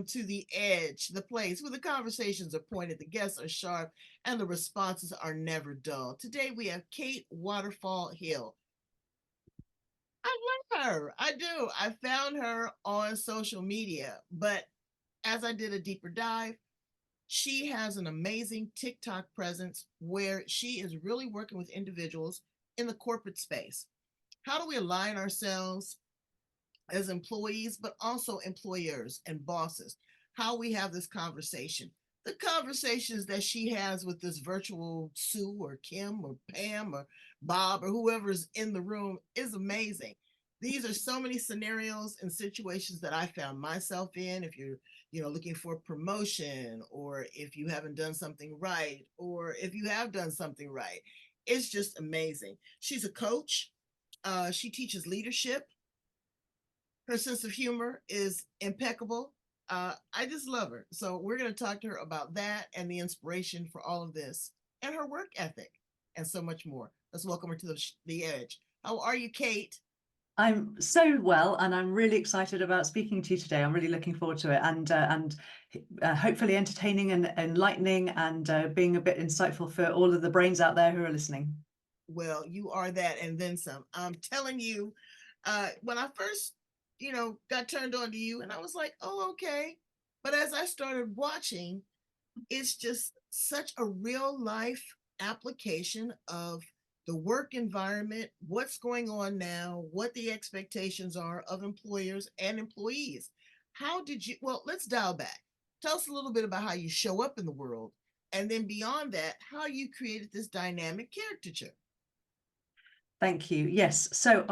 to The Edge, the place where the conversations are pointed, the guests are sharp, and the responses are never dull. Today we have Kate Waterfall Hill. I love her. I do. I found her on social media, but as I did a deeper dive, she has an amazing TikTok presence where she is really working with individuals in the corporate space. How do we align ourselves as employees, but also employers and bosses? How we have this conversation. The conversations that she has with this virtual Sue or Kim or Pam or Bob or whoever is in the room is amazing. These are so many scenarios and situations that I found myself in. If you're, looking for promotion, or if you haven't done something right, or if you have done something right, it's just amazing. She's a coach. She teaches leadership. Her sense of humor is impeccable. I just love her. So we're going to talk to her about that and the inspiration for all of this and her work ethic and so much more. Let's welcome her to the Edge. How are you, Kate? I'm so well, and I'm really excited about speaking to you today. I'm really looking forward to it, and hopefully entertaining and enlightening, and being a bit insightful for all of the brains out there who are listening. Well, you are that and then some. I'm telling you, when I first, got turned on to you, and I was like, oh, okay. But as I started watching, it's just such a real life application of the work environment, what's going on now, what the expectations are of employers and employees. How did you, well, let's dial back. Tell us a little bit about how you show up in the world. And then beyond that, how you created this dynamic caricature. Thank you. Yes. So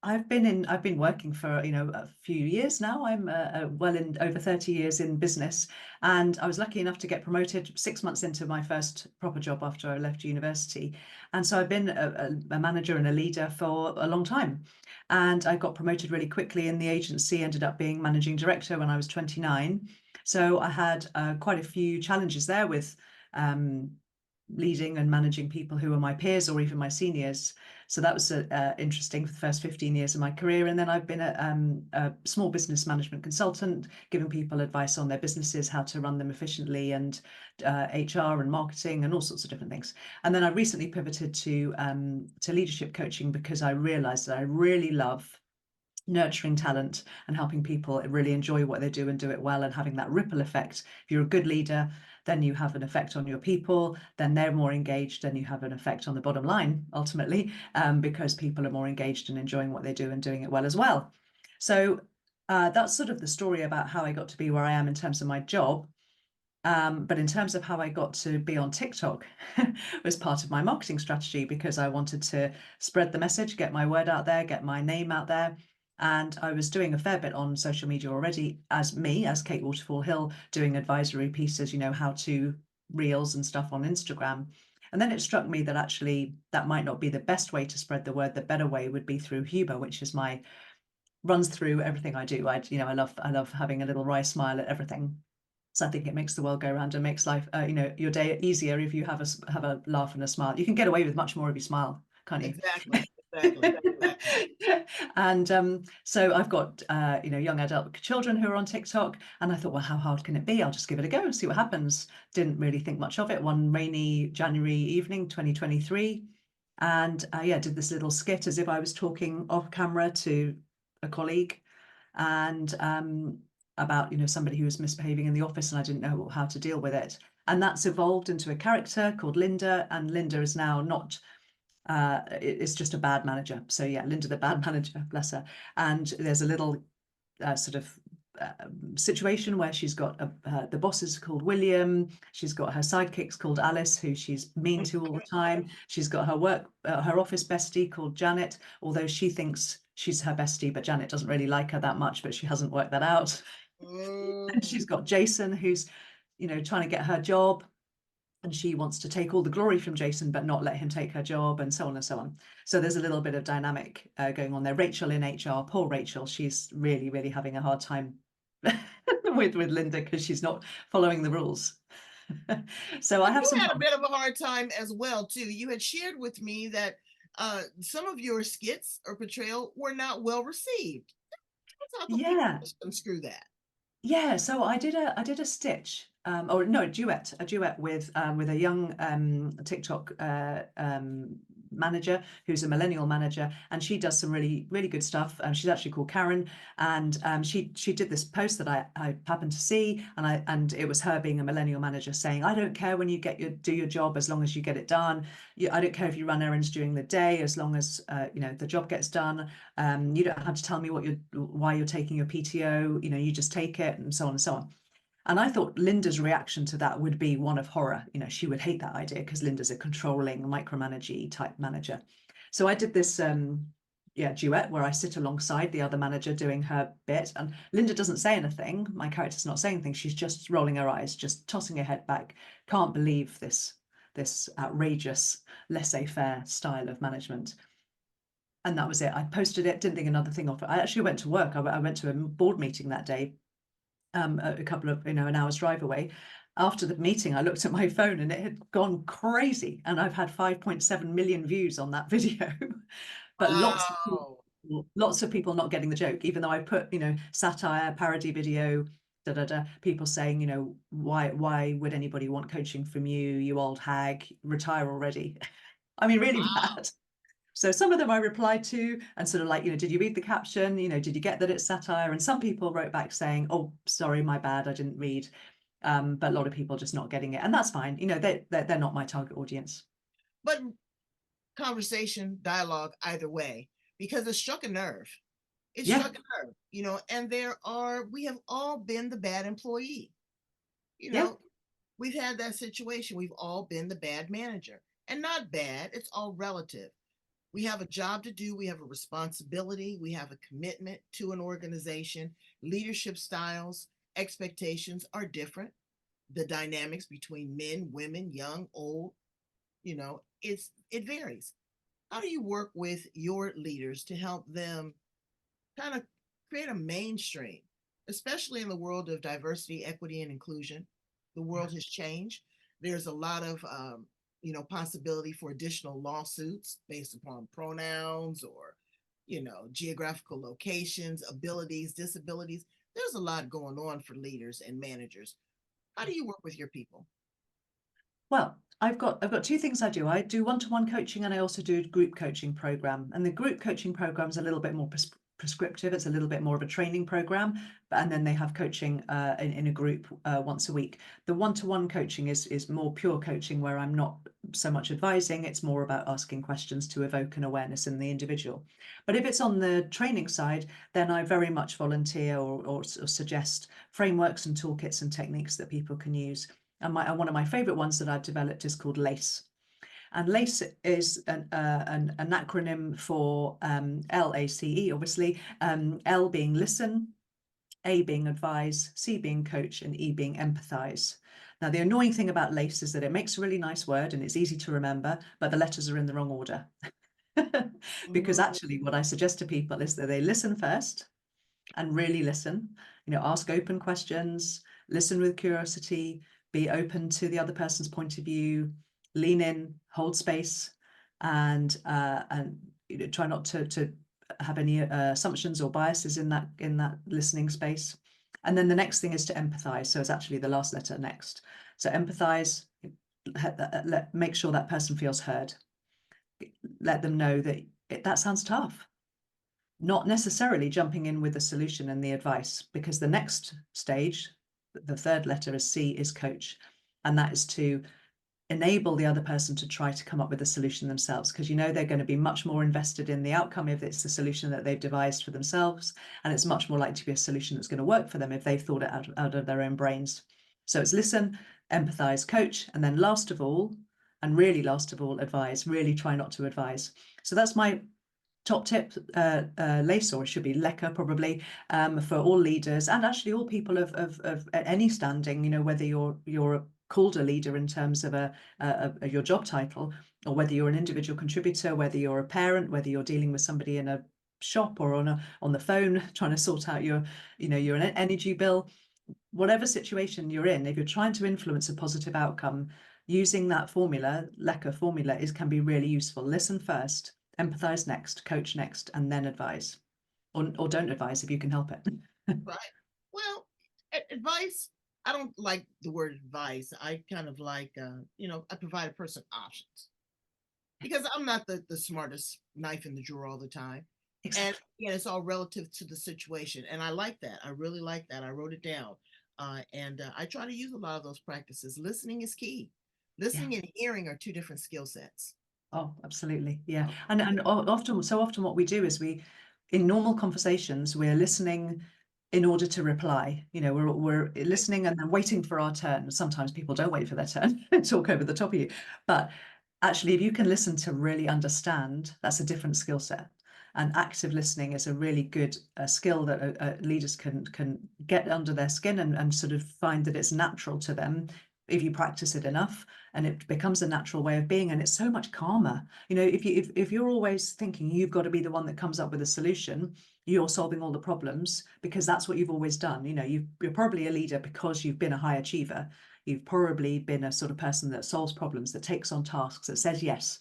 I've been working for a few years now. I'm well in over 30 years in business, and I was lucky enough to get promoted 6 months into my first proper job after I left university. And so I've been a manager and a leader for a long time, and I got promoted really quickly in the agency. Ended up being managing director when I was 29. So I had quite a few challenges there with leading and managing people who were my peers or even my seniors. So that was interesting for the first 15 years of my career. And then I've been a small business management consultant, giving people advice on their businesses, how to run them efficiently, and HR and marketing and all sorts of different things. And then I recently pivoted to leadership coaching because I realized that I really love nurturing talent and helping people really enjoy what they do and do it well, and having that ripple effect. If you're a good leader, then you have an effect on your people, then they're more engaged, and you have an effect on the bottom line ultimately, because people are more engaged and enjoying what they do and doing it well as well. So that's sort of the story about how I got to be where I am in terms of my job. But in terms of how I got to be on TikTok, was part of my marketing strategy, because I wanted to spread the message, get my word out there, get my name out there. And I was doing a fair bit on social media already as Kate Waterfall Hill, doing advisory pieces, how to reels and stuff on Instagram. And then it struck me that actually that might not be the best way to spread the word. The better way would be through humor, which is runs through everything I do. I love having a little wry smile at everything. So I think it makes the world go round and makes life, your day easier if you have a laugh and a smile. You can get away with much more if you smile, can't you? Exactly. Exactly. And so I've got young adult children who are on TikTok, and I thought, well, how hard can it be? I'll just give it a go and see what happens. Didn't really think much of it. One rainy January evening, 2023, and did this little skit as if I was talking off camera to a colleague, and about somebody who was misbehaving in the office, and I didn't know how to deal with it. And that's evolved into a character called Linda, and Linda is now not it's just a bad manager. So yeah, Linda the bad manager, bless her. And there's a little sort of situation where she's got the boss is called William. She's got her sidekicks called Alice, who she's mean to all the time. She's got her office bestie called Janet, although she thinks she's her bestie, but Janet doesn't really like her that much, but she hasn't worked that out. And she's got Jason, who's trying to get her job, and she wants to take all the glory from Jason but not let him take her job, and so on and so on. So there's a little bit of dynamic going on there. Rachel in HR, poor Rachel, she's really, really having a hard time with Linda because she's not following the rules. So I have You some. had a bit of a hard time as well, too. You had shared with me that some of your skits or portrayal were not well received. Let's talk about Yeah. unscrew that. Yeah, so I did a stitch, or no, a duet with a young TikTok manager who's a millennial manager, and she does some really good stuff. She's actually called Karen, and she did this post that I happened to see, and it was her being a millennial manager saying, I don't care when you do your job as long as you get it done. I don't care if you run errands during the day as long as the job gets done. You don't have to tell me why you're taking your PTO, you just take it, and so on and so on. And I thought Linda's reaction to that would be one of horror. She would hate that idea because Linda's a controlling, micromanagey type manager. So I did this duet where I sit alongside the other manager doing her bit, and Linda doesn't say anything. My character's not saying anything. She's just rolling her eyes, just tossing her head back. Can't believe this outrageous laissez-faire style of management. And that was it. I posted it, didn't think another thing of it. I actually went to work. I went to a board meeting that day, a couple of, an hour's drive away. After the meeting, I looked at my phone and it had gone crazy. And I've had 5.7 million views on that video. But Wow. lots of people not getting the joke, even though I put, satire, parody video, people saying, why would anybody want coaching from you, you old hag, retire already. I mean, really Wow. bad. So some of them I replied to and sort of like, did you read the caption? Did you get that it's satire? And some people wrote back saying, oh, sorry, my bad, I didn't read. But a lot of people just not getting it. And that's fine. They're not my target audience. But conversation, dialogue, either way, because it struck a nerve. It Yeah, struck a nerve, and we have all been the bad employee. You yeah. know, we've had that situation. We've all been the bad manager. And not bad, it's all relative. We have a job to do, we have a responsibility, we have a commitment to an organization. Leadership styles, expectations are different. The dynamics between men, women, young, old, it varies. How do you work with your leaders to help them kind of create a mainstream, especially in the world of diversity, equity, and inclusion? The world has changed. There's a lot of possibility for additional lawsuits based upon pronouns or geographical locations, abilities, disabilities. There's a lot going on for leaders and managers. How do you work with your people? Well, I've got two things I do. I do one-to-one coaching and I also do a group coaching program. And the group coaching program is a little bit more prescriptive. It's a little bit more of a training program, and then they have coaching in a group once a week. The one-to-one coaching is more pure coaching where I'm not so much advising. It's more about asking questions to evoke an awareness in the individual. But if it's on the training side, then I very much volunteer or suggest frameworks and toolkits and techniques that people can use. And one of my favorite ones that I've developed is called LACE. And LACE is an acronym for LACE, obviously, L being listen, A being advise, C being coach, and E being empathize. Now, the annoying thing about LACE is that it makes a really nice word and it's easy to remember, but the letters are in the wrong order. Because Mm, actually, what I suggest to people is that they listen first and really listen, ask open questions, listen with curiosity, be open to the other person's point of view, lean in, hold space, and try not to have any assumptions or biases in that listening space. And then the next thing is to empathize. So it's actually the last letter next. So empathize, make sure that person feels heard. Let them know that that sounds tough, not necessarily jumping in with a solution and the advice, because the next stage, the third letter is C, is coach. And that is to enable the other person to try to come up with a solution themselves, because they're going to be much more invested in the outcome if it's the solution that they've devised for themselves. And it's much more likely to be a solution that's going to work for them if they've thought it out of their own brains. So it's listen, empathize, coach, and then last of all, and really last of all, advise. Really try not to advise. So that's my top tip, LACE, or it should be LECA probably, for all leaders and actually all people of any standing, whether you're called a leader in terms of your job title, or whether you're an individual contributor, whether you're a parent, whether you're dealing with somebody in a shop or on the phone trying to sort out your energy bill. Whatever situation you're in, if you're trying to influence a positive outcome, using that formula, LECA formula, can be really useful. Listen first, empathize next, coach next, and then advise. Or don't advise if you can help it. right. Well, Advice, I don't like the word advice. I kind of like, I provide a person options because I'm not the smartest knife in the drawer all the time. And Exactly. yeah, it's all relative to the situation. And I like that. I really like that. I wrote it down. And I try to use a lot of those practices. Listening is key. Yeah. Listening and hearing are two different skill sets. Oh, absolutely. Yeah. Oh, And often, so often what we do is in normal conversations, we're listening in order to reply. We're right, listening and then waiting for our turn. Sometimes people don't wait for their turn and talk over the top of you. But actually, if you can listen to really understand, that's a different skill set. And active listening is a really good skill that leaders can get under their skin and sort of find that it's natural to them if you practice it enough, and it becomes a natural way of being, and it's so much calmer. If you're always thinking you've got to be the one that comes up with a solution, you're solving all the problems because that's what you've always done. You're probably a leader because you've been a high achiever. You've probably been a sort of person that solves problems, that takes on tasks, that says, yes,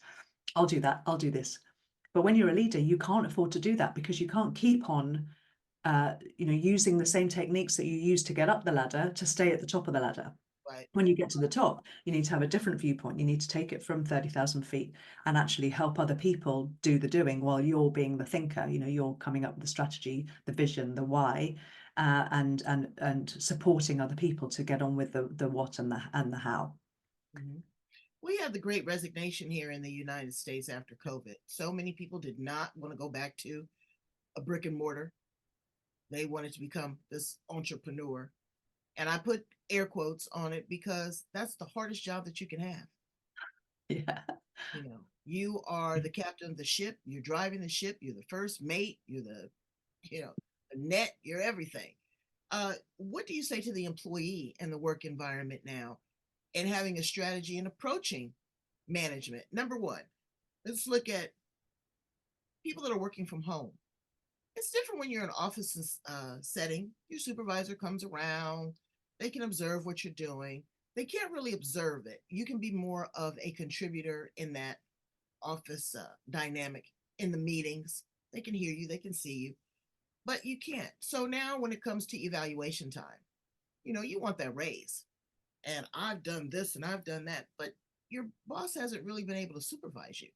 I'll do that, I'll do this. But when you're a leader, you can't afford to do that because you can't keep on using the same techniques that you use to get up the ladder to stay at the top of the ladder. right. When you get to the top, you need to have a different viewpoint. You need to take it from 30,000 feet and actually help other people do the doing while you're being the thinker. You're coming up with the strategy, the vision, the why, and supporting other people to get on with the what and the how. Mhm. We had the great resignation here in the United States after COVID. So many people did not want to go back to a brick and mortar. They wanted to become this entrepreneur. And I put air quotes on it because that's the hardest job that you can have. Yeah. You are the captain of the ship, you're driving the ship, you're the first mate, you're you know, the net, you're everything. What do you say to the employee and the work environment now and having a strategy and approaching management? Number one, let's look at people that are working from home. It's different when you're in an office setting. Your supervisor comes around, they can observe what you're doing. They can't really observe it. You can be more of a contributor in that office dynamic in the meetings. They can hear you, they can see you, but you can't. So now, when it comes to evaluation time, you want that raise. And I've done this and I've done that, but your boss hasn't really been able to supervise you.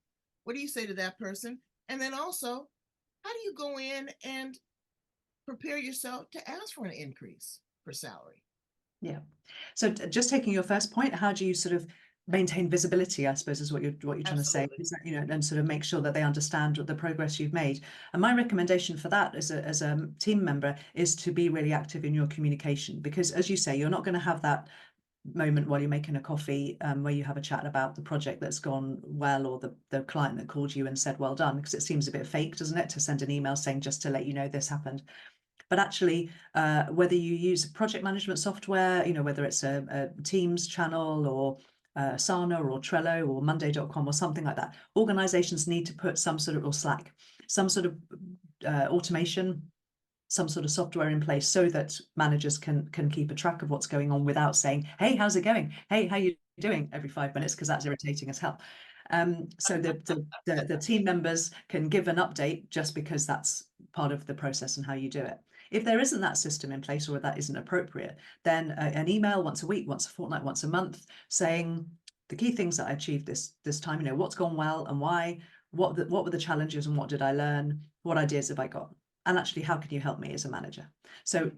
What do you say to that person? And then also, how do you go in and prepare yourself to ask for an increase for salary? Yeah. So just taking your first point, how do you sort of maintain visibility, I suppose, is what you're trying to say, Absolutely. is that, and sort of make sure that they understand the progress you've made. And my recommendation for that as a team member is to be really active in your communication, because as you say, you're not going to have that moment while you're making a coffee where you have a chat about the project that's gone well, or the client that called you and said well done, because it seems a bit fake, doesn't it, to send an email saying just to let you know this happened. But actually, whether you use project management software, whether it's a Teams channel or Asana or Trello or Monday.com or something like that, organizations need to put some sort of, or Slack, some sort of automation, some sort of software in place so that managers can keep a track of what's going on without saying, hey, how's it going? Hey, how you doing? Every 5 minutes, because that's irritating as hell. So the team members can give an update just because that's part of the process and how you do it. If there isn't that system in place, or that isn't appropriate, then an email once a week, once a fortnight, once a month, saying the key things that I achieved this time, what's gone well and why, what were the challenges and what did I learn, what ideas have I got, and actually how can you help me as a manager? So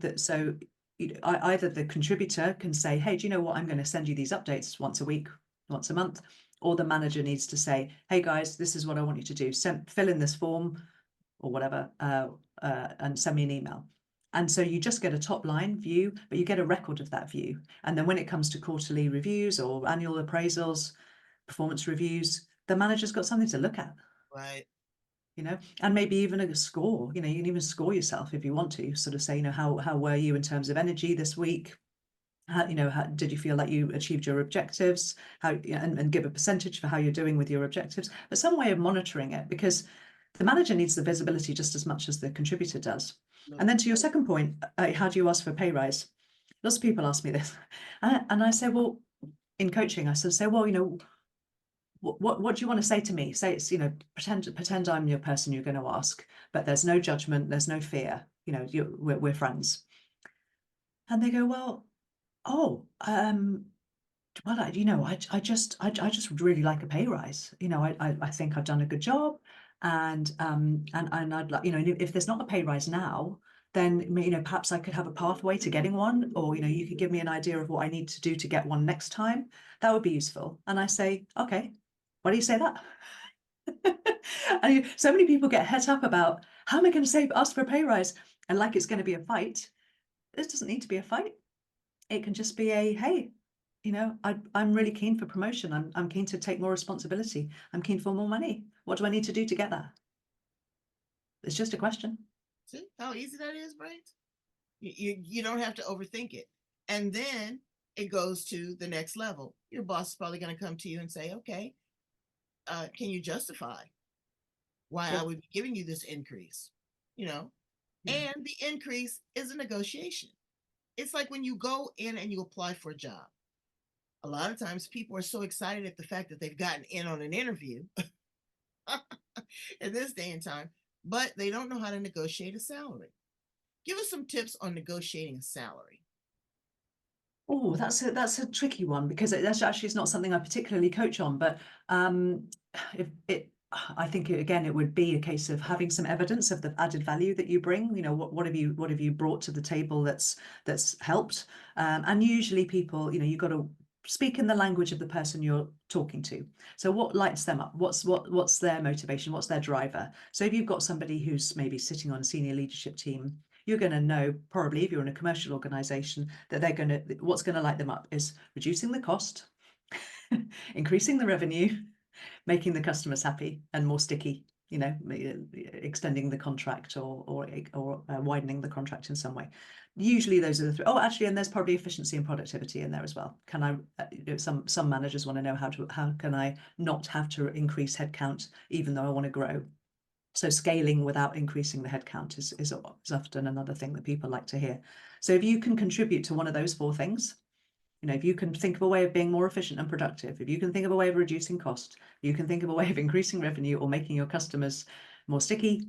either the contributor can say, hey, do you know what, I'm going to send you these updates once a week, once a month, or the manager needs to say, hey guys, this is what I want you to do, fill in this form or whatever, and send me an email. And so you just get a top line view, but you get a record of that view. And then when it comes to quarterly reviews or annual appraisals, performance reviews, the manager's got something to look at. Right. And maybe even a score. You can even score yourself if you want to, sort of say, how were you in terms of energy this week? How did you feel like you achieved your objectives? And give a percentage for how you're doing with your objectives, but some way of monitoring it, because the manager needs the visibility just as much as the contributor does. And then to your second point, how do you ask for a pay rise? Lots of people ask me this, and I say, well, in coaching, I sort of say, well, what do you want to say to me? Say it's, pretend I'm your person you're going to ask, but there's no judgment, there's no fear. We're friends. And they go, well, oh, well, I just would really like a pay rise. I think I've done a good job, and I'd like, if there's not a pay rise now, then perhaps I could have a pathway to getting one, or you could give me an idea of what I need to do to get one next time. That would be useful. And I say, okay, why do you say that? And so many people get het up about how am I going to ask for a pay rise, and like it's going to be a fight. This doesn't need to be a fight. It can just be a, hey, I'm really keen for promotion. I'm keen to take more responsibility. I'm keen for more money. What do I need to do to get that? It's just a question. See how easy that is, Brains? You don't have to overthink it. And then it goes to the next level. Your boss is probably going to come to you and say, okay, can you justify why I Yeah. would be giving you this increase? You know, Yeah. and the increase is a negotiation. It's like when you go in and you apply for a job. A lot of times people are so excited at the fact that they've gotten in on an interview in this day and time, but they don't know how to negotiate a salary. Give us some tips on negotiating a salary. Oh, that's a tricky one, because that's actually, it's not something I particularly coach on, but if it I think again it would be a case of having some evidence of the added value that you bring. What have you brought to the table that's helped? And usually people, you've got to speak in the language of the person you're talking to. So what lights them up? What's their motivation? What's their driver? So if you've got somebody who's maybe sitting on a senior leadership team, you're going to know, probably if you're in a commercial organization, that what's going to light them up is reducing the cost, increasing the revenue, making the customers happy and more sticky, extending the contract, or widening the contract in some way. Usually those are the three. Oh, actually, and there's probably efficiency and productivity in there as well. Can I, some managers want to know how can I not have to increase headcount even though I want to grow? So scaling without increasing the headcount is often another thing that people like to hear. So if you can contribute to one of those four things, if you can think of a way of being more efficient and productive, if you can think of a way of reducing cost, you can think of a way of increasing revenue or making your customers more sticky,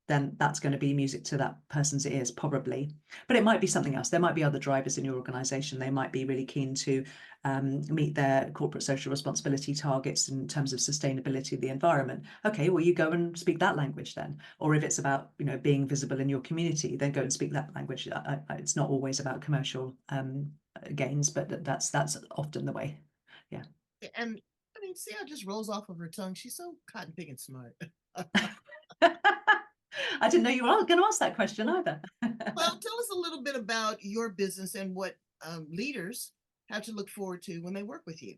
then that's going to be music to that person's ears, probably. But it might be something else. There might be other drivers in your organization. They might be really keen to meet their corporate social responsibility targets in terms of sustainability of the environment. Okay, well, you go and speak that language then. Or if it's about being visible in your community, then go and speak that language. It's not always about commercial gains, but that's often the way. Yeah. And I mean, see how it just rolls off of her tongue. She's so cotton picking smart. I didn't know you were going to ask that question either. Well, tell us a little bit about your business and what leaders have to look forward to when they work with you.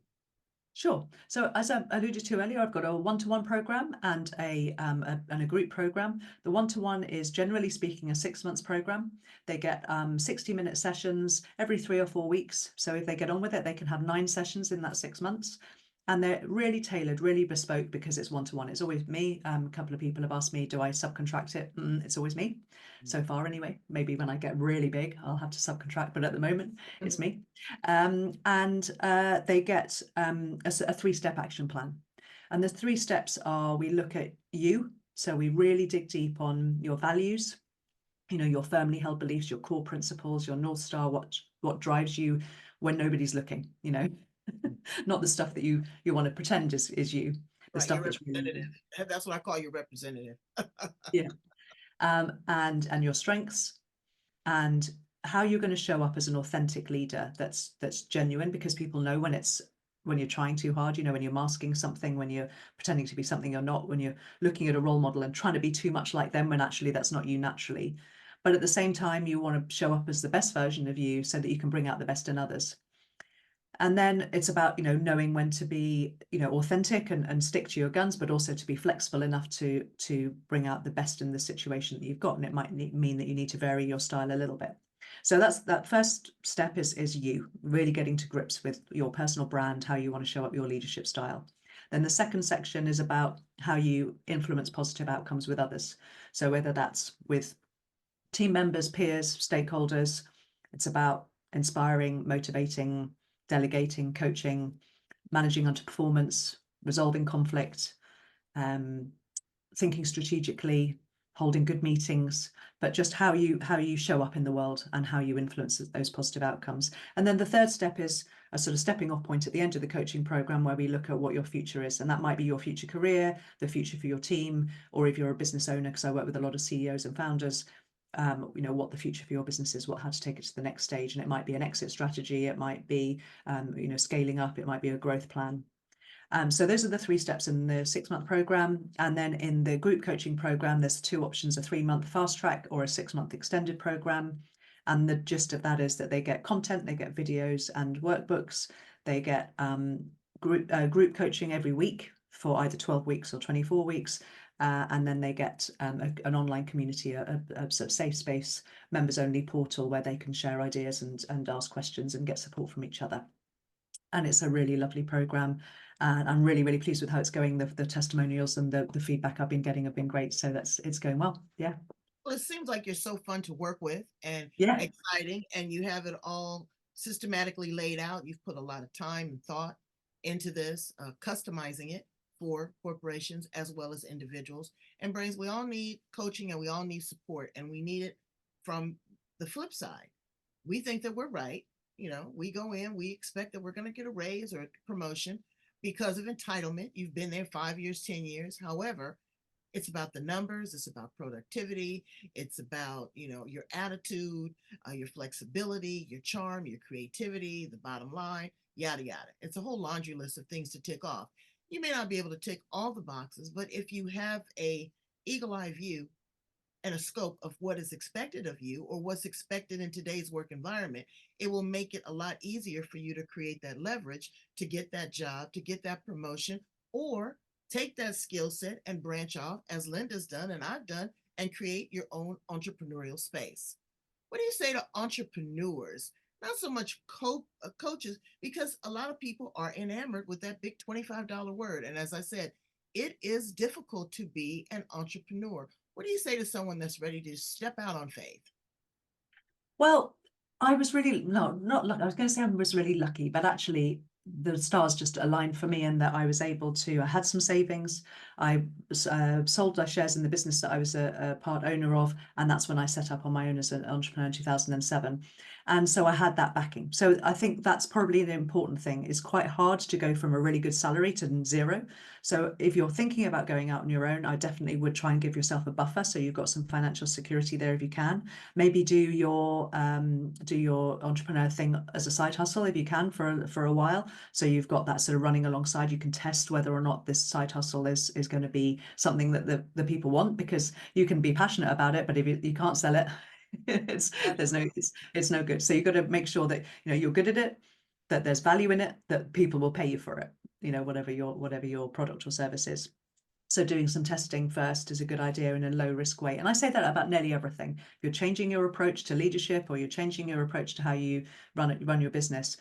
Sure. So as I alluded to earlier, I've got a one-to-one program and a group program. The one-to-one is, generally speaking, a 6 months program. They get 60-minute sessions every 3 or 4 weeks. So if they get on with it, they can have 9 sessions in that 6 months. And they're really tailored, really bespoke, because it's one-to-one. It's always me. A couple of people have asked me, do I subcontract it? It's always me. So far, anyway. Maybe when I get really big, I'll have to subcontract, but at the moment, it's me. And they get a 3-step action plan. And the 3 steps are: we look at you. So we really dig deep on your values, your firmly held beliefs, your core principles, your North Star, what drives you when nobody's looking, not the stuff that you want to pretend is you, the Right, stuff your that's really, representative. That's what I call your representative. yeah. And your strengths, and how you're going to show up as an authentic leader that's genuine, because people know when you're trying too hard, when you're masking something, when you're pretending to be something you're not, when you're looking at a role model and trying to be too much like them when actually that's not you naturally. But at the same time, you want to show up as the best version of you so that you can bring out the best in others. And then it's about, knowing when to be, authentic and stick to your guns, but also to be flexible enough to bring out the best in the situation that you've got. And it might mean that you need to vary your style a little bit. So that first step is you really getting to grips with your personal brand, how you want to show up your leadership style. Then the second section is about how you influence positive outcomes with others. So whether that's with team members, peers, stakeholders, it's about inspiring, motivating, delegating, coaching, managing underperformance, resolving conflict, thinking strategically, holding good meetings, but just how you show up in the world and how you influence those positive outcomes. And then the third step is a sort of stepping off point at the end of the coaching program, where we look at what your future is. And that might be your future career, the future for your team, or if you're a business owner, because I work with a lot of CEOs and founders, what the future for your business is, how to take it to the next stage. And it might be an exit strategy, it might be, scaling up, it might be a growth plan. So those are the 3 steps in the 6-month program. And then in the group coaching program, there's 2 options: a 3-month fast track or a 6-month extended program. And the gist of that is that they get content, they get videos and workbooks, they get group coaching every week for either 12 weeks or 24 weeks. And then they get an online community, a sort of safe space, members only portal where they can share ideas and ask questions and get support from each other. And it's a really lovely program, and I'm really, really pleased with how it's going. The testimonials and the feedback I've been getting have been great, so it's going well. Yeah. Well, it seems like you're so fun to work with and Yeah. exciting, and you have it all systematically laid out. You've put a lot of time and thought into this, customizing it for corporations as well as individuals. And brains, we all need coaching and we all need support, and we need it from the flip side. We think that we're right. We go in, we expect that we're going to get a raise or a promotion because of entitlement. You've been there 5 years, 10 years. However, it's about the numbers, it's about productivity, it's about your attitude, your flexibility, your charm, your creativity, the bottom line, yada yada. It's a whole laundry list of things to tick off. You may not be able to tick all the boxes, but if you have a eagle eye view and a scope of what is expected of you or what's expected in today's work environment, it will make it a lot easier for you to create that leverage to get that job, to get that promotion, or take that skill set and branch off, as Linda's done and I've done, and create your own entrepreneurial space. What do you say to entrepreneurs? Not so much coaches, because a lot of people are enamored with that big $25 word. And as I said, it is difficult to be an entrepreneur. What do you say to someone that's ready to step out on faith? Well, I was really, no, not lucky. I was going to say I was really lucky, but actually the stars just aligned for me in that I was able to, I had some savings. I sold my shares in the business that I was a part owner of. And that's when I set up on my own as an entrepreneur in 2007. And so I had that backing. So I think that's probably an important thing. It's quite hard to go from a really good salary to zero. So if you're thinking about going out on your own, I definitely would try and give yourself a buffer, so you've got some financial security there if you can. Maybe do your entrepreneur thing as a side hustle if you can for a while. So you've got that sort of running alongside. You can test whether or not this side hustle is going to be something that the people want, because you can be passionate about it, but if you can't sell it, it's no good. So you've got to make sure that you're good at it, that there's value in it, that people will pay you for it, whatever your product or service is. So doing some testing first is a good idea in a low risk way. And I say that about nearly everything. If you're changing your approach to leadership, or you're changing your approach to how you run your business,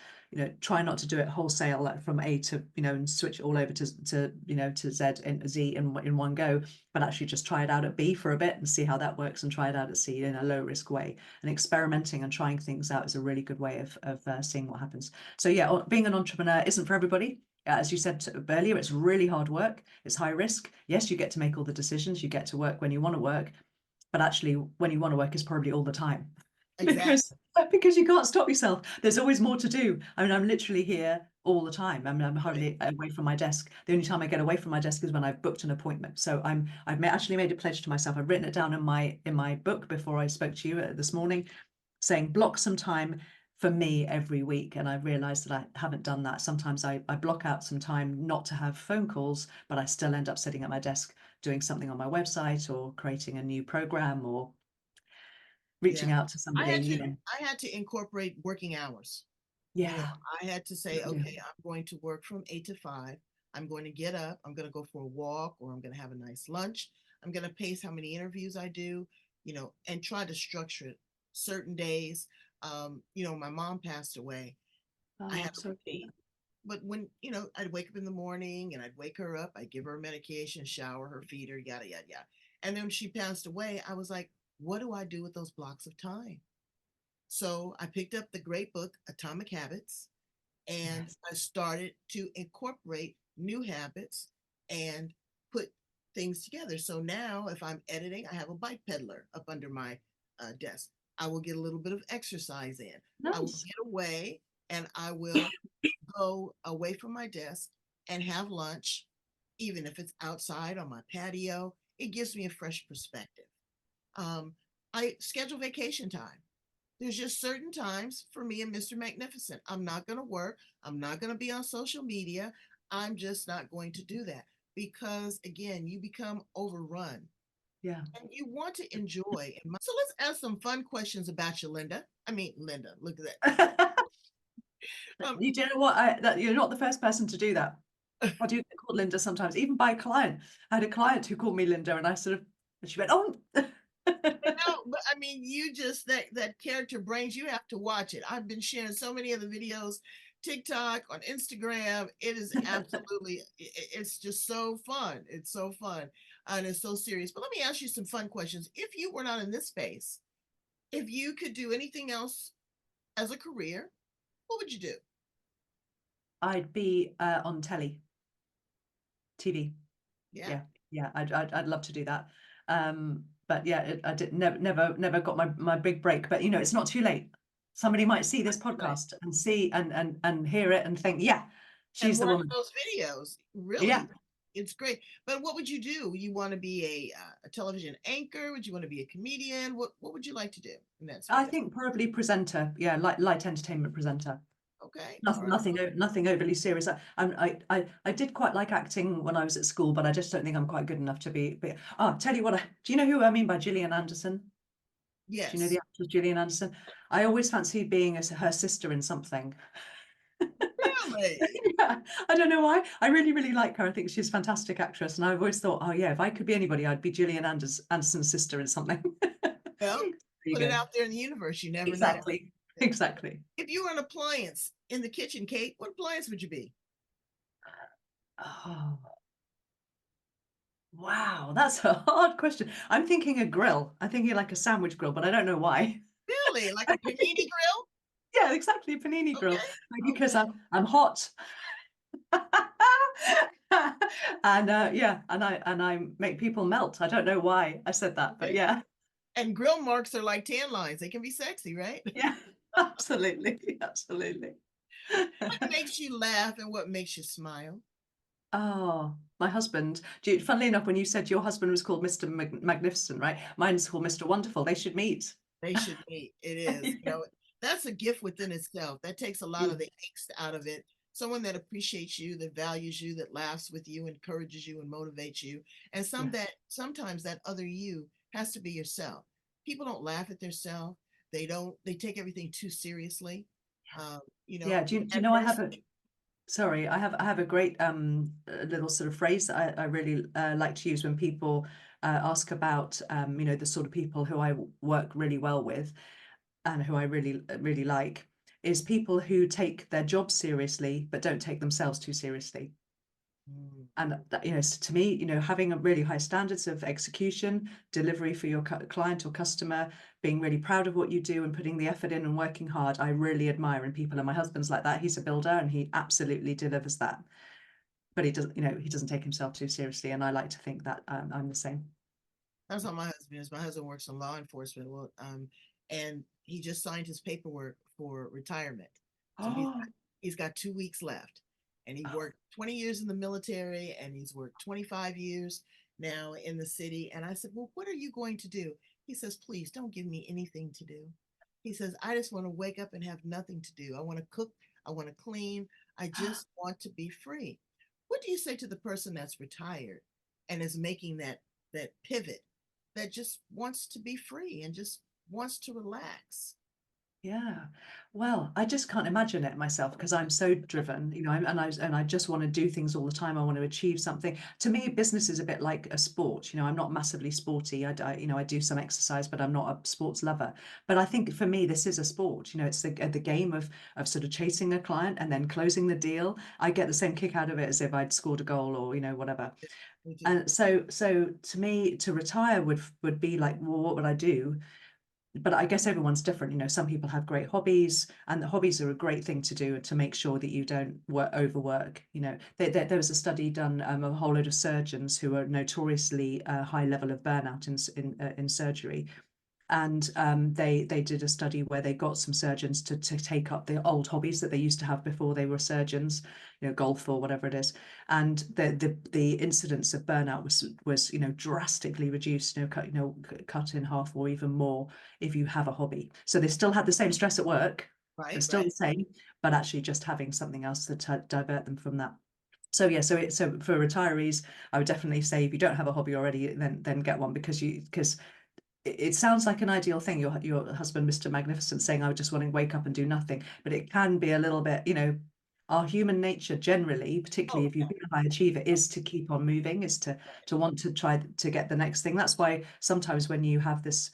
try not to do it wholesale, like from A to, and switch it all over to Z and Z in one go, but actually just try it out at B for a bit and see how that works, and try it out at C in a low risk way. And experimenting and trying things out is a really good way of seeing what happens. So yeah, being an entrepreneur isn't for everybody. As you said earlier, it's really hard work. It's high risk. Yes, you get to make all the decisions. You get to work when you want to work, but actually when you want to work is probably all the time. Exactly. because you can't stop yourself. There's always more to do. I mean, I'm literally here all the time. I mean, I'm hardly away from my desk. The only time I get away from my desk is when I've booked an appointment. So I've actually made a pledge to myself. I've written it down in my book before I spoke to you this morning, saying block some time for me every week. And I've realized that I haven't done that. Sometimes I block out some time not to have phone calls, but I still end up sitting at my desk doing something on my website, or creating a new program, or Yeah. reaching out to I somebody, had to I had to incorporate working hours. Yeah. I had to say, Good idea. okay, I'm going to work from 8 to 5. I'm going to get up, I'm going to go for a walk, or I'm going to have a nice lunch. I'm going to pace how many interviews I do, and try to structure it certain days. My mom passed away. I Oh, had I'm a sorry. routine, but when, I'd wake up in the morning and I'd wake her up, I'd give her medication, shower her, feed her, yada, yada, yada. And then when she passed away, I was like, what do I do with those blocks of time? So I picked up the great book, Atomic Habits, and Yes. I started to incorporate new habits and put things together. So now if I'm editing, I have a bike peddler up under my desk. I will get a little bit of exercise in. I will Nice. get away and I will go away from my desk and have lunch, even if it's outside on my patio. It gives me a fresh perspective. Um, I schedule vacation time. There's just certain times for me and Mr. Magnificent. I'm not going to work. I'm not going to be on social media. I'm just not going to do that because, again, you become overrun Yeah. and you want to enjoy. So let's ask some fun questions about you, Linda. I mean, Linda, look at that. You do know what? You're not the first person to do that. I do get called Linda sometimes, even by a client. I had a client who called me Linda, and I sort of, and she went, "Oh." No, but I mean, you just that character brains. You have to watch it. I've been sharing so many of the videos, TikTok, on Instagram. It is absolutely. It's just so fun. It's so fun, and it's so serious. But let me ask you some fun questions. If you were not in this space, if you could do anything else as a career, what would you do? I'd be on TV. Yeah. Yeah, yeah, I'd love to do that. But yeah, I did never got my big break. But you know, it's not too late. Somebody might see this Right. podcast and see and hear it and think, yeah, And she's the watch woman. those videos. Yeah, Really, it's great. But what would you do? You want to be a television anchor? Would you want to be a comedian? What would you like to do in that I space? think probably presenter. Yeah, light entertainment presenter. Okay, all Nothing, right. nothing overly serious. I did quite like acting when I was at school, but I just don't think I'm quite good enough to be. Oh, I'll tell you what. Do you know who I mean by Gillian Anderson? Do you know the Yes. actress Gillian Anderson? I always fancied being her sister in something. Really? Yeah, I don't know why. I really like her. I think she's a fantastic actress, and I've always thought, oh yeah, if I could be anybody, I'd be Gillian Anderson's sister in something. Well, There you put it go. out there in the universe. You never know. Exactly. Exactly. If you were an appliance in the kitchen, Kate, what appliance would you be? Oh, wow, that's a hard question. I'm thinking a grill. I'm thinking like a sandwich grill, but I don't know why. Really? Like a panini grill? Yeah, exactly, panini grill. Okay. Because Okay. I'm hot. And yeah, and I make people melt. I don't know why I said that, but Okay. yeah. And grill marks are like tan lines. They can be sexy, right? Yeah, absolutely, absolutely. What makes you laugh and what makes you smile? Oh, my husband. Funnily enough, when you said your husband was called Mr. Magnificent, right? Mine's called Mr. Wonderful. They should meet. They should meet. It is. That's a gift within itself. That takes a lot of the angst out of it. Someone that appreciates you, that values you, that laughs with you, encourages you, and motivates you. And Yeah. sometimes that other you has to be yourself. People don't laugh at themselves. They take everything too seriously. Um, Yeah. Do you know I have a adversity. sorry, I have a great little sort of phrase that I really like to use when people ask about you know, the sort of people who I work really well with and who I really like is people who take their job seriously but don't take themselves too seriously. Mm. And that, you know, to me, you know, having a really high standards of execution, delivery for your client or customer, being really proud of what you do and putting the effort in and working hard, I really admire in people. And my husband's like that. He's a builder and he absolutely delivers that. But he doesn't, you know, he doesn't take himself too seriously. And I like to think that I'm the same. That's how my husband is. My husband works in law enforcement. Well, and he just signed his paperwork for retirement. So Oh, he's got 2 weeks left. And he worked 20 years in the military and he's worked 25 years now in the city. And I said, well, what are you going to do? He says, please don't give me anything to do. He says, I just want to wake up and have nothing to do. I want to cook. I want to clean. I just want to be free. What do you say to the person that's retired and is making that pivot, that just wants to be free and just wants to relax? yeah. Well, I just can't imagine it myself because I'm so driven, you know, and I just want to do things all the time. I want to achieve something. To me, business is a bit like a sport. You know, I'm not massively sporty. You know, I do some exercise, but I'm not a sports lover. But I think for me, this is a sport. You know, it's the game of sort of chasing a client and then closing the deal. I get the same kick out of it as if I'd scored a goal or, you know, whatever. We do. And so to me, to retire would be like, well, what would I do? but I guess everyone's different. You know, some people have great hobbies, and the hobbies are a great thing to do to make sure that you don't overwork. You know, there was a study done of a whole load of surgeons who are notoriously high level of burnout in surgery. And they did a study where they got some surgeons to take up the old hobbies that they used to have before they were surgeons, you know, golf or whatever it is. And the incidence of burnout was you know, drastically reduced, cut in half or even more if you have a hobby. So they still had the same stress at work, they're Right, still right. the same, but actually just having something else to divert them from that. So yeah, so for retirees, I would definitely say if you don't have a hobby already, then get one, because it sounds like an ideal thing. Your husband, Mr. Magnificent, saying, I just want to wake up and do nothing. But it can be a little bit, you know, our human nature generally, particularly Oh, if you've been a high achiever, is to keep on moving, is to want to try to get the next thing. That's why sometimes when you have this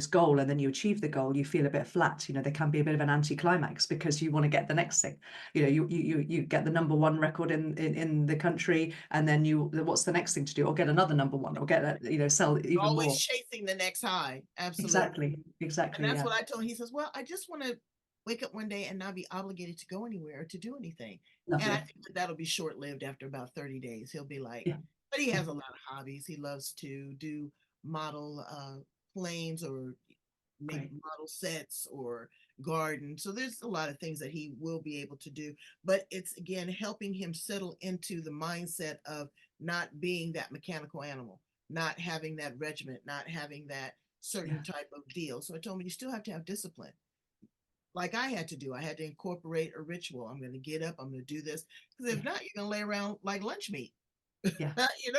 goal and then you achieve the goal, you feel a bit flat. You know, there can be a bit of an anticlimax because you want to get the next thing. You know, you get the #1 record in the country, and then what's the next thing to do? Or get another #1, or get sell even always more. chasing the next high. Absolutely. Exactly, And exactly, that's yeah. what I told him. He says, well, I just want to wake up one day and not be obligated to go anywhere or to do anything. And I Lovely. think that that'll be short lived after about 30 days. He'll be like, Yeah, but he yeah, has a lot of hobbies. He loves to do model planes, or make great. model sets, or garden. So there's a lot of things that he will be able to do. But it's again helping him settle into the mindset of not being that mechanical animal, not having that regiment, not having that certain Yeah, type of deal. So I told him you still have to have discipline. Like I had to do. I had to incorporate a ritual. I'm going to get up. I'm going to do this. Because if yeah, not, you're going to lay around like lunch meat. yeah,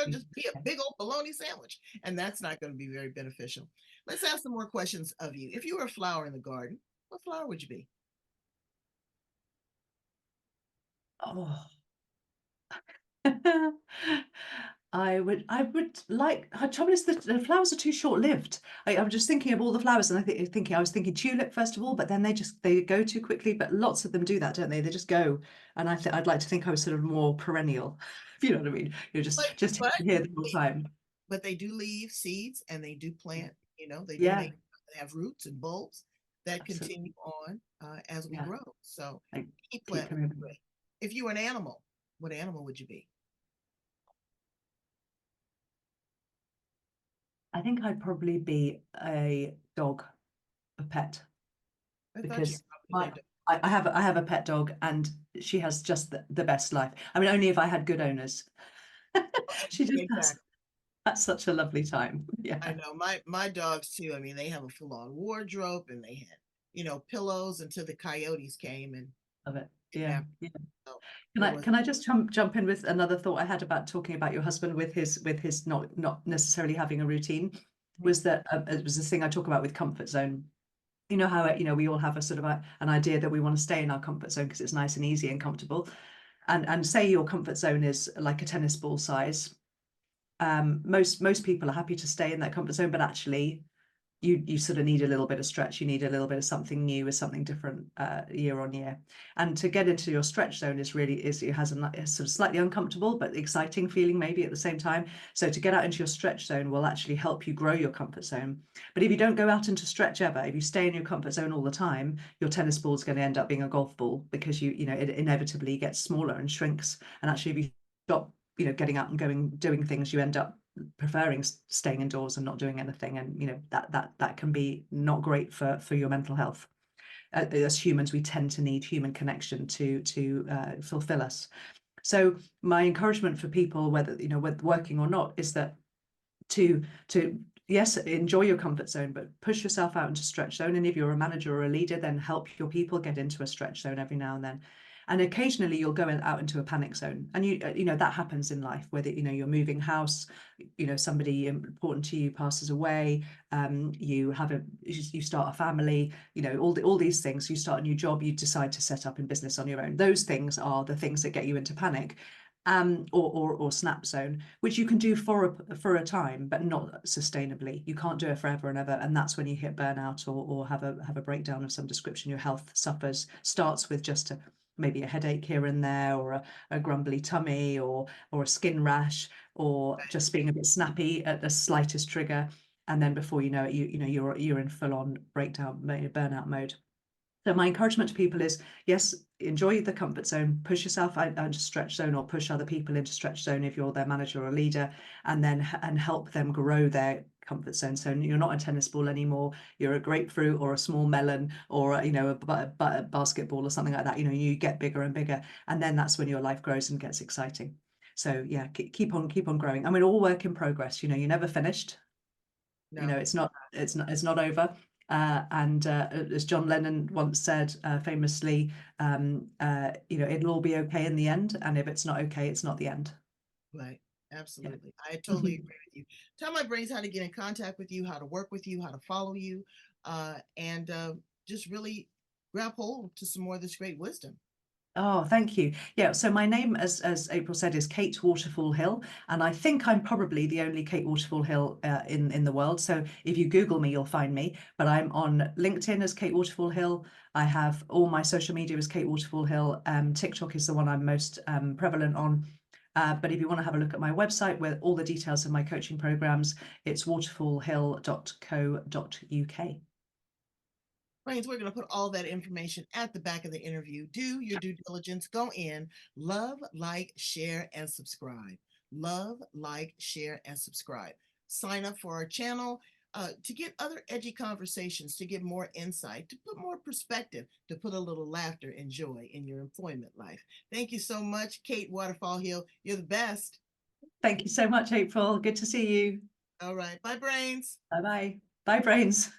Just be a yeah. big old bologna sandwich. And that's not going to be very beneficial. Let's ask some more questions of you. If you were a flower in the garden, what flower would you be? Oh. I would like, the trouble is that the flowers are too short-lived. I'm just thinking of all the flowers, and I was thinking tulip first of all, but then they go too quickly. But lots of them do that, don't they? They just go. And I'd like to think I was sort of more perennial, if you know what I mean. You're But just but here the whole they, time. but they do leave seeds, and they do Yeah, plant. They do yeah, make have roots and bulbs that absolutely. continue on as we Yeah, grow. So I any keep plant would coming be back. great. If you were an animal, what animal would you be? I think I'd probably be a dog, a pet, I thought you'd because probably my say I have a pet dog, and she has just the best life. I mean, only if I had good owners. She just has exactly. that's such a lovely time. Yeah, I know my dogs too. I mean, they have a full on wardrobe, and they had pillows until the coyotes came and love it. it Yeah, happened. yeah. So Can it I was can I just jump in with another thought I had about talking about your husband with his not necessarily having a routine, was that it was the thing I talk about with comfort zone. You know how we all have a sort of an idea that we want to stay in our comfort zone because it's nice and easy and comfortable, and say your comfort zone is like a tennis ball size. Most people are happy to stay in that comfort zone, but actually you sort of need a little bit of stretch. You need a little bit of something new or something different year on year. And to get into your stretch zone it has a sort of slightly uncomfortable but exciting feeling maybe at the same time. So to get out into your stretch zone will actually help you grow your comfort zone. But if you don't go out into stretch ever, if you stay in your comfort zone all the time, your tennis ball is going to end up being a golf ball, because it inevitably gets smaller and shrinks. And actually, if you stop getting out and doing things, you end up preferring staying indoors and not doing anything, and that can be not great for your mental health. As humans, we tend to need human connection to fulfill us. So my encouragement for people, whether whether working or not, is that to yes, enjoy your comfort zone, but push yourself out into stretch zone. And if you're a manager or a leader, then help your people get into a stretch zone every now and then. And occasionally you'll go out into a panic zone, and that happens in life, whether you're moving house, somebody important to you passes away, you start a family, all these things, you start a new job, you decide to set up in business on your own. Those things are the things that get you into panic, or snap zone, which you can do for a time, but not sustainably. You can't do it forever and ever, and that's when you hit burnout, or have a breakdown of some description. Your health suffers. Starts with just maybe a headache here and there, or a grumbly tummy, or a skin rash, or just being a bit snappy at the slightest trigger. and then before you know it, you're in full on breakdown, burnout mode. So my encouragement to people is, yes, enjoy the comfort zone, push yourself out into stretch zone, or push other people into stretch zone if you're their manager or leader, and then help them grow their comfort zone. So you're not a tennis ball anymore, you're a grapefruit or a small melon, or a basketball or something like that. You get bigger and bigger, and then that's when your life grows and gets exciting. So yeah, keep on growing. I mean, all work in progress. You're never finished. No. It's not over. And as John Lennon once said famously, it'll all be okay in the end. And if it's not okay, it's not the end. Right. Yeah. Absolutely. I totally agree with you. Tell my brains how to get in contact with you, how to work with you, how to follow you, and just really grab hold to some more of this great wisdom. Oh, thank you. Yeah, so my name, as April said, is Kate Waterfall Hill, and I think I'm probably the only Kate Waterfall Hill in the world. So if you Google me, you'll find me. But I'm on LinkedIn as Kate Waterfall Hill. I have all my social media as Kate Waterfall Hill. TikTok is the one I'm most prevalent on. But if you want to have a look at my website with all the details of my coaching programs, it's waterfallhill.co.uk. Brains, we're going to put all that information at the back of the interview. Do your due diligence. Go in, love, like, share, and subscribe. Love, like, share, and subscribe. Sign up for our channel to get other edgy conversations, to get more insight, to put more perspective, to put a little laughter and joy in your employment life. Thank you so much, Kate Waterfall Hill. You're the best. Thank you so much, April. Good to see you. All right. Bye, Brains. Bye-bye. Bye, brains.